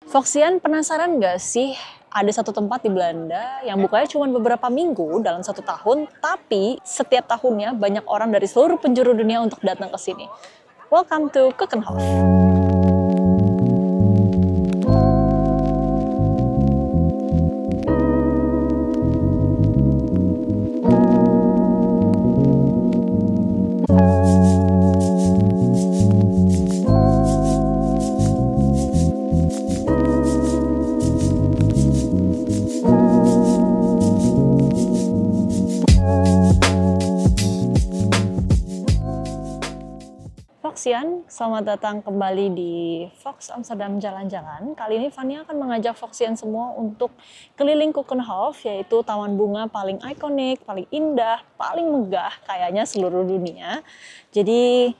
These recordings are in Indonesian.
Foxian, penasaran nggak sih ada satu tempat di Belanda yang bukanya cuma beberapa minggu dalam satu tahun, tapi setiap tahunnya banyak orang dari seluruh penjuru dunia untuk datang ke sini. Welcome to Keukenhof. Foxian, selamat datang kembali di Fox Amsterdam Jalan-Jalan. Kali ini Fania akan mengajak Foxian semua untuk keliling Keukenhof, yaitu taman bunga paling ikonik, paling indah, paling megah kayaknya seluruh dunia. Jadi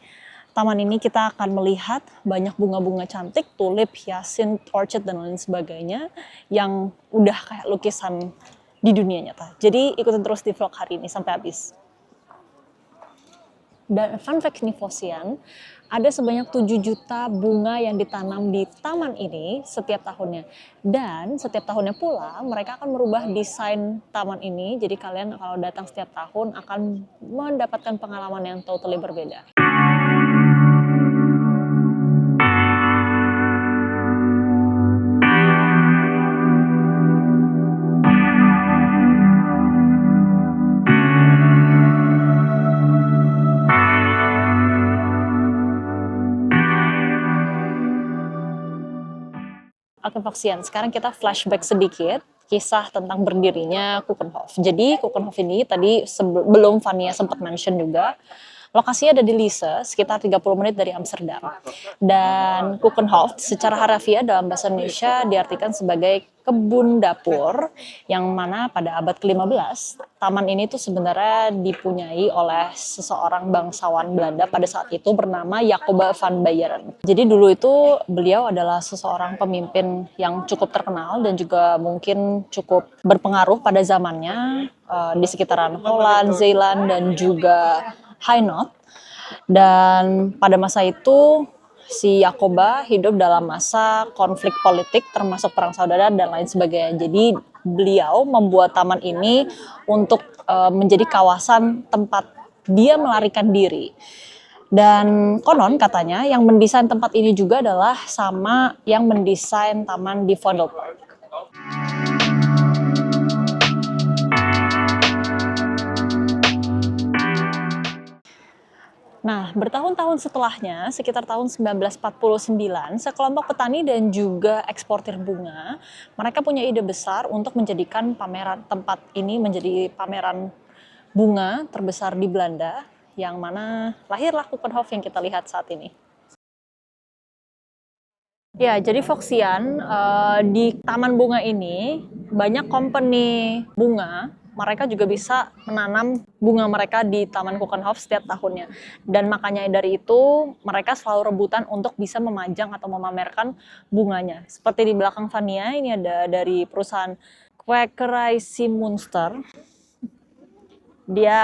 taman ini kita akan melihat banyak bunga-bunga cantik, tulip, hyacinth, orchid, dan lain sebagainya yang udah kayak lukisan di dunia nyata. Jadi ikutin terus di vlog hari ini sampai habis. Dan fun fact nih Foxian, ada sebanyak 7 juta bunga yang ditanam di taman ini setiap tahunnya. Dan setiap tahunnya pula mereka akan merubah desain taman ini. Jadi kalian kalau datang setiap tahun akan mendapatkan pengalaman yang totally berbeda. Oke Foxian, sekarang kita flashback sedikit kisah tentang berdirinya Keukenhof. Jadi Keukenhof ini tadi sebelum Fania sempat mention juga, lokasinya ada di Lisse, sekitar 30 menit dari Amsterdam. Dan Keukenhof secara harafiah dalam bahasa Indonesia diartikan sebagai kebun dapur, yang mana pada abad ke-15 taman ini tuh sebenarnya dipunyai oleh seseorang bangsawan Belanda pada saat itu bernama Jacoba van Beieren. Jadi dulu itu beliau adalah seseorang pemimpin yang cukup terkenal dan juga mungkin cukup berpengaruh pada zamannya di sekitaran Holland, Zeeland, dan juga Hainaut. Dan pada masa itu si Jacoba hidup dalam masa konflik politik termasuk perang saudara dan lain sebagainya. Jadi beliau membuat taman ini untuk menjadi kawasan tempat dia melarikan diri. Dan konon katanya yang mendesain tempat ini juga adalah sama yang mendesain taman di Vondelpark. Nah, bertahun-tahun setelahnya, sekitar tahun 1949, sekelompok petani dan juga eksportir bunga, mereka punya ide besar untuk menjadikan pameran tempat ini menjadi pameran bunga terbesar di Belanda, yang mana lahirlah Keukenhof yang kita lihat saat ini. Ya, jadi Foxian, di taman bunga ini banyak company bunga, mereka juga bisa menanam bunga mereka di Taman Keukenhof setiap tahunnya. Dan makanya dari itu mereka selalu rebutan untuk bisa memajang atau memamerkan bunganya. Seperti di belakang Fania, ini ada dari perusahaan Kwekerici Munster. Dia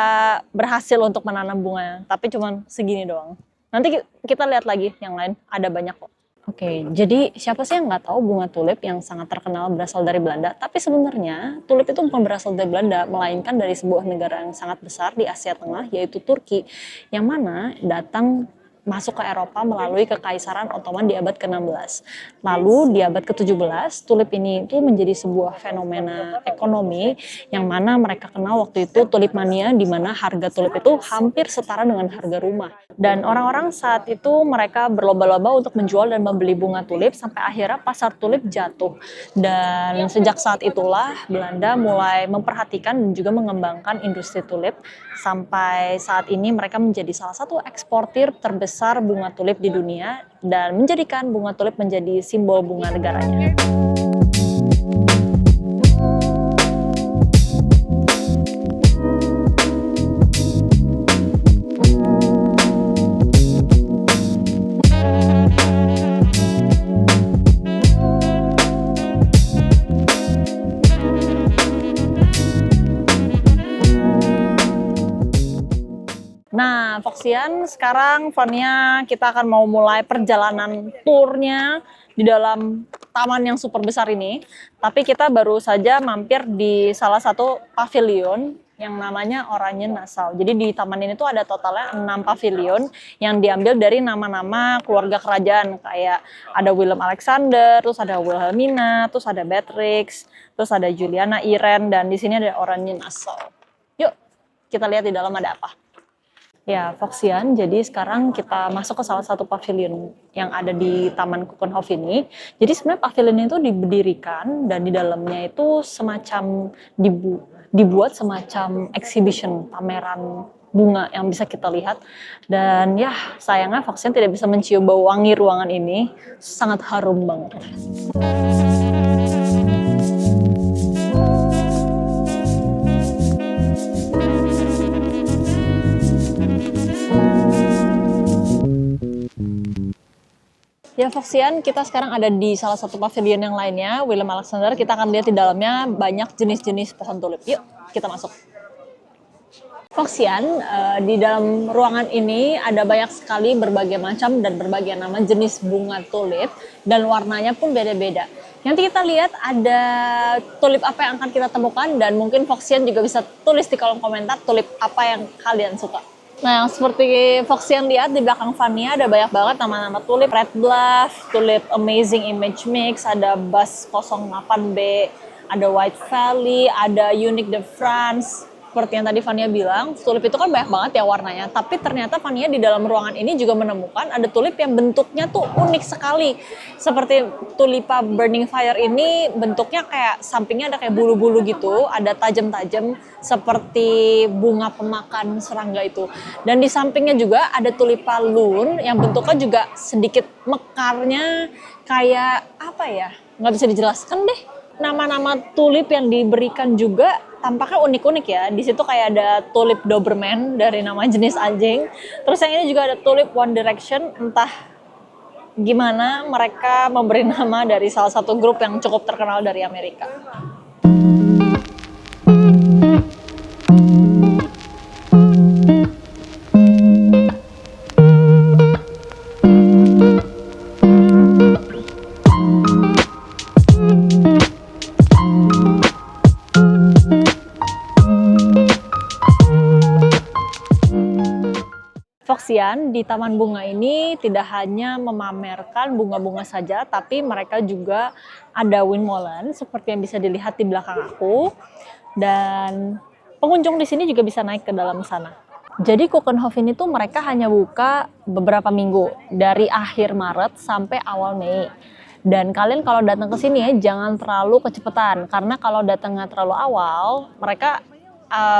berhasil untuk menanam bunganya, tapi cuma segini doang. Nanti kita lihat lagi yang lain, ada banyak kok. Oke, jadi siapa sih yang nggak tahu bunga tulip yang sangat terkenal berasal dari Belanda? Tapi sebenarnya tulip itu bukan berasal dari Belanda, melainkan dari sebuah negara yang sangat besar di Asia Tengah, yaitu Turki, yang mana datang masuk ke Eropa melalui Kekaisaran Ottoman di abad ke-16. Lalu di abad ke-17, tulip ini itu menjadi sebuah fenomena ekonomi yang mana mereka kenal waktu itu tulip mania, di mana harga tulip itu hampir setara dengan harga rumah. Dan orang-orang saat itu mereka berlomba-lomba untuk menjual dan membeli bunga tulip sampai akhirnya pasar tulip jatuh. Dan sejak saat itulah Belanda mulai memperhatikan dan juga mengembangkan industri tulip sampai saat ini mereka menjadi salah satu eksportir terbesar bunga tulip di dunia dan menjadikan bunga tulip menjadi simbol bunga negaranya. Nah, Foxian, sekarang Fania kita akan mau mulai perjalanan turnya di dalam taman yang super besar ini, tapi kita baru saja mampir di salah satu pavilion yang namanya Oranje Nassau. Jadi di taman ini tuh ada totalnya 6 pavilion yang diambil dari nama-nama keluarga kerajaan, kayak ada Willem Alexander, terus ada Wilhelmina, terus ada Beatrix, terus ada Juliana Irene, dan di sini ada Oranje Nassau. Yuk, kita lihat di dalam ada apa. Ya, Foxian, jadi sekarang kita masuk ke salah satu pavilion yang ada di Taman Keukenhof ini. Jadi sebenarnya pavilion itu didirikan dan di dalamnya itu semacam dibuat semacam exhibition, pameran bunga yang bisa kita lihat. Dan ya, sayangnya Foxian tidak bisa mencium bau wangi ruangan ini, sangat harum banget. Ya, Foxian, kita sekarang ada di salah satu pavilion yang lainnya, Willem Alexander. Kita akan lihat di dalamnya banyak jenis-jenis pohon tulip. Yuk, kita masuk. Foxian, di dalam ruangan ini ada banyak sekali berbagai macam dan berbagai nama jenis bunga tulip, dan warnanya pun beda-beda. Nanti kita lihat ada tulip apa yang akan kita temukan, dan mungkin Foxian juga bisa tulis di kolom komentar tulip apa yang kalian suka. Nah, seperti Foxian lihat di belakang Vania ada banyak banget nama-nama tulip. Red Bluff, tulip Amazing Image Mix, ada Bus 08B, ada White Valley, ada Unique de France. Seperti yang tadi Vania bilang, tulip itu kan banyak banget ya warnanya. Tapi ternyata Vania di dalam ruangan ini juga menemukan ada tulip yang bentuknya tuh unik sekali. Seperti Tulipa Burning Fire ini bentuknya kayak sampingnya ada kayak bulu-bulu gitu, ada tajam-tajam seperti bunga pemakan serangga itu. Dan di sampingnya juga ada Tulipa Lune yang bentuknya juga sedikit mekarnya kayak apa ya? Nggak bisa dijelaskan deh. Nama-nama tulip yang diberikan juga tampaknya unik-unik ya. Di situ kayak ada tulip Doberman dari nama jenis anjing. Terus yang ini juga ada tulip One Direction. Entah gimana mereka memberi nama dari salah satu grup yang cukup terkenal dari Amerika. Foxian, di Taman Bunga ini tidak hanya memamerkan bunga-bunga saja, tapi mereka juga ada windmolen seperti yang bisa dilihat di belakang aku. Dan pengunjung di sini juga bisa naik ke dalam sana. Jadi Keukenhof ini tuh mereka hanya buka beberapa minggu, dari akhir Maret sampai awal Mei. Dan kalian kalau datang ke sini ya jangan terlalu kecepatan, karena kalau datangnya terlalu awal, mereka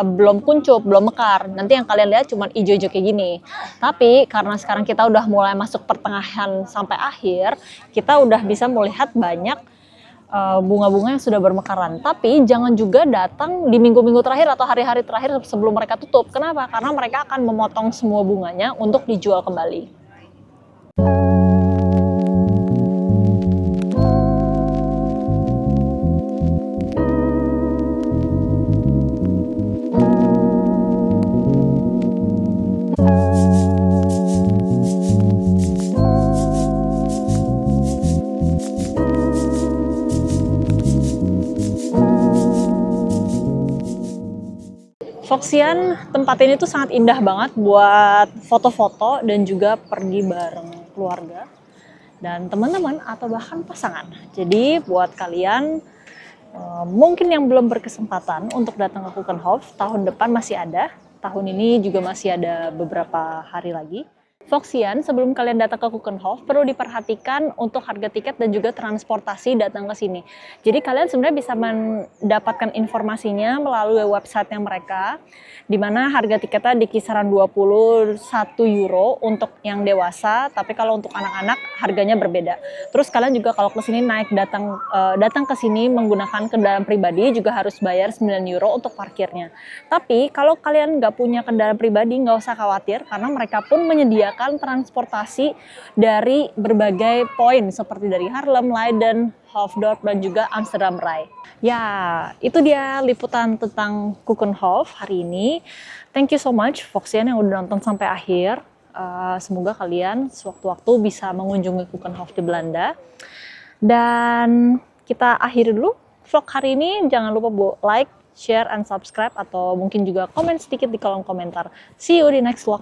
belum kuncup, belum mekar. Nanti yang kalian lihat cuma ijo-ijo kayak gini. Tapi karena sekarang kita udah mulai masuk pertengahan sampai akhir, kita udah bisa melihat banyak bunga-bunga yang sudah bermekaran. Tapi jangan juga datang di minggu-minggu terakhir atau hari-hari terakhir sebelum mereka tutup. Kenapa? Karena mereka akan memotong semua bunganya untuk dijual kembali. Foxian, tempat ini tuh sangat indah banget buat foto-foto dan juga pergi bareng keluarga dan teman-teman atau bahkan pasangan. Jadi buat kalian mungkin yang belum berkesempatan untuk datang ke Keukenhof, tahun depan masih ada, tahun ini juga masih ada beberapa hari lagi. Foxian, sebelum kalian datang ke Keukenhof, perlu diperhatikan untuk harga tiket dan juga transportasi datang ke sini. Jadi kalian sebenarnya bisa mendapatkan informasinya melalui website-nya mereka, di mana harga tiketnya di kisaran 21 euro untuk yang dewasa, tapi kalau untuk anak-anak harganya berbeda. Terus kalian juga kalau ke sini datang ke sini menggunakan kendaraan pribadi juga harus bayar 9 euro untuk parkirnya. Tapi kalau kalian nggak punya kendaraan pribadi, nggak usah khawatir karena mereka pun menyediakan transportasi dari berbagai poin seperti dari Haarlem, Leiden, Hoofddorp dan juga Amsterdam Rai. Ya, itu dia liputan tentang Keukenhof hari ini. Thank you so much Foxian yang udah nonton sampai akhir. Semoga kalian sewaktu-waktu bisa mengunjungi Keukenhof di Belanda. Dan kita akhiri dulu vlog hari ini. Jangan lupa like, share, and subscribe, atau mungkin juga komen sedikit di kolom komentar. See you di next vlog.